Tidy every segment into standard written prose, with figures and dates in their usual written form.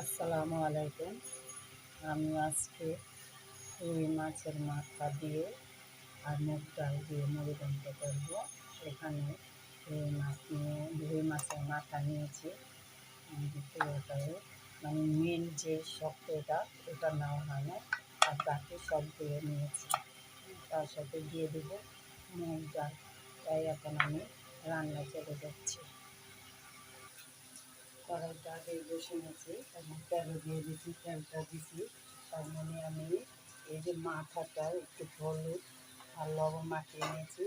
আসসালামু আলাইকুম। আমি আজকে রুই মাছের মাথা দিয়ে আর মুগ ডাল দিয়ে মুড়িঘণ্ট করব। এখানে রুই মাছের মাথা নিয়েছি। পুরোটাই মানে মেন যে শক্তটা ওটা নেওয়া হয় না, আর বাকি সবগুলো নিয়েছি। তার সাথে দিয়ে দেবো মুগ ডাল। তাই এখন আমি রান্নায় চলে যাচ্ছি। কড়াইটা আগে বসে নিয়েছি এবং তেলও দিয়ে দিয়েছি, তেলটা দিয়েছি। তার মানে আমি এই যে মাথাটা একটু হলুদ আর লবণ মাখিয়ে নিয়েছি,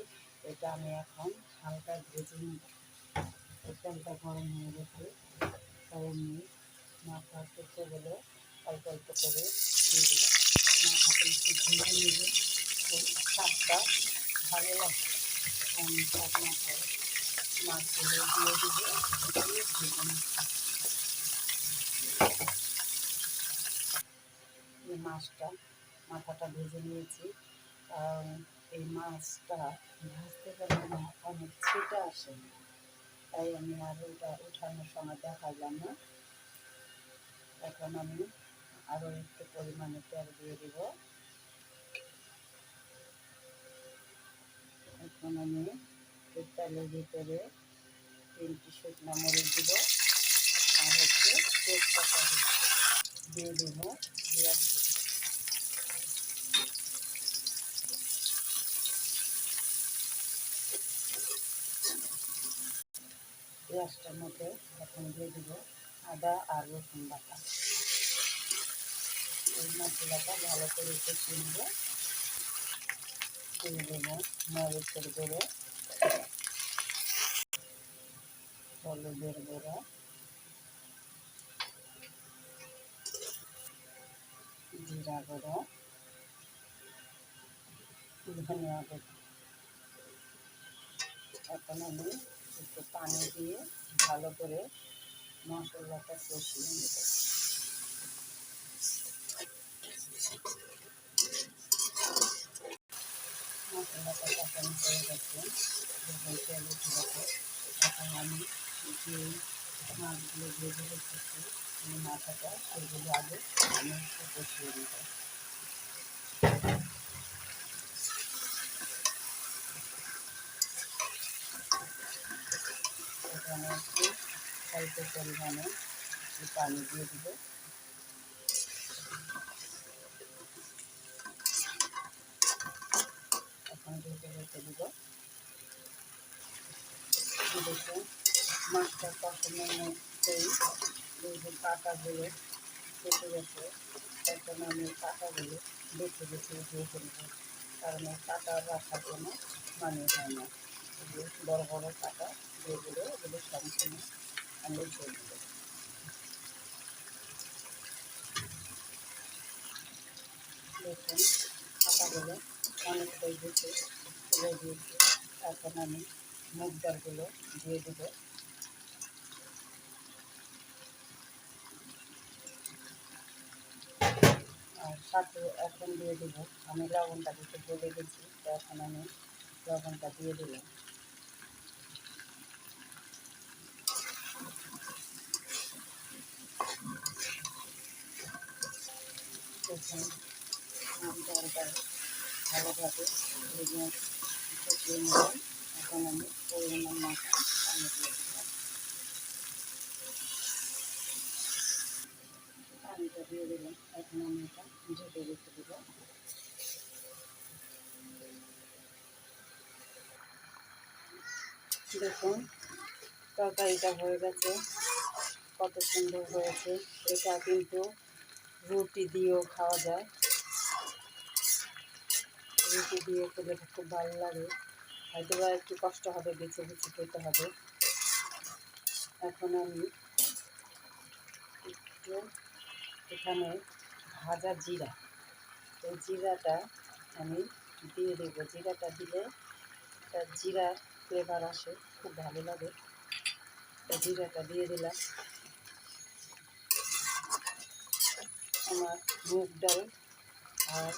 এটা আমি এখন হালকা ভেজে নিব। তেলটা গরম হয়ে গেছে, তাই আমি মাথা টুকরোগুলো অল্প অল্প করে দিয়ে দিলাম। মাথাটা একটু ভেজে নিলে স্বাদটা ভালো লাগে। আমি সব মাথায় মাছগুলো দিয়ে দিব, ভেজে নিচ্ছি। এই মাথাটা ভেজে নিয়েছি, কারণ এই মাছটা ভাজতে গেলে না অনেক ছিটা আসে, তাই আমি আর ওটা উঠানোর সময় দেখালাম না। এখন আমি আরও একটু পরিমাণে তেল দিয়ে দিব। এখন আমি এই তেলের ভিতরে 3টি শুকনো মরিচ দিব, আর তেজপাতা দিয়ে দেব। পেঁয়াজটার মধ্যে এখন দিয়ে দেব আদা আর রসুন বাটা। এই মশলাটা ভালো করে কষিয়ে নেব। দিয়ে দেব মরিচের গুঁড়ো, হলুদের গুঁড়ো, জিরা গুঁড়ো, ধনিয়া গুঁড়ো। এখন আমি একটু পানি দিয়ে ভালো করে মশলাটা কষিয়ে নেব। মশলাটা কষানো হয়ে গেছে, যখন তেল উঠে গেছে, এখন আমি যে মাছগুলো ভেজে রেখেছি এই মাথাটা, সেগুলো আগে আমি একটু কষিয়ে নেব। এখানে একটু অল্প পরিমাণে পানি দিয়ে দেবো। এখন ঢেকে রেখে দেব। দেখুন মাছটা কষানোর মধ্যেই যে কাঁটাগুলো কেটে গেছে, এখন আমি কাঁটাগুলো বেছে বেছে দিয়ে ফেলবো, কারণ এই কাঁটা রাখার জন্য মানে হয় না। যে বড় বড় কাঁটা যেগুলো, এগুলো সম্পূর্ণ আমি ফেলব। দেখুন কাঁটাগুলো অনেকটাই বেছে ফেলে দিয়েছি। এখন আমি মুগ ডালগুলো দিয়ে দেবো। আর সাথে এখন দিয়ে দেবো, আমি লবণটা দিতে বলে গেছি, তো এখন আমি লবণটা দিয়ে দিলাম। দেখুন ডালটা ভালোভাবে ভেজে কষিয়ে নিলাম। এখন আমি পরিমাণ মতো পানি দিয়ে দিলাম। পানিটা দিয়ে দিলাম, এখন আমি এটা ঢেকে রেখে দেব। দেখুন তরকারিটা হয়ে গেছে, কত সুন্দর হয়েছে। এটা কিন্তু রুটি দিয়েও খাওয়া যায়, রুটি দিয়ে খেলে খুব ভালো লাগে। হয়তো বা একটু কষ্ট হবে, বেছে বেছে খেতে হবে। এখন আমি একটু এখানে ভাজা জিরা, এই জিরাটা আমি দিয়ে দেবো। জিরাটা দিলে তার জিরার ফ্লেভার আসে, খুব ভালো লাগে। জিরাটা দিয়ে দিলাম। আমার মুগ ডাল আর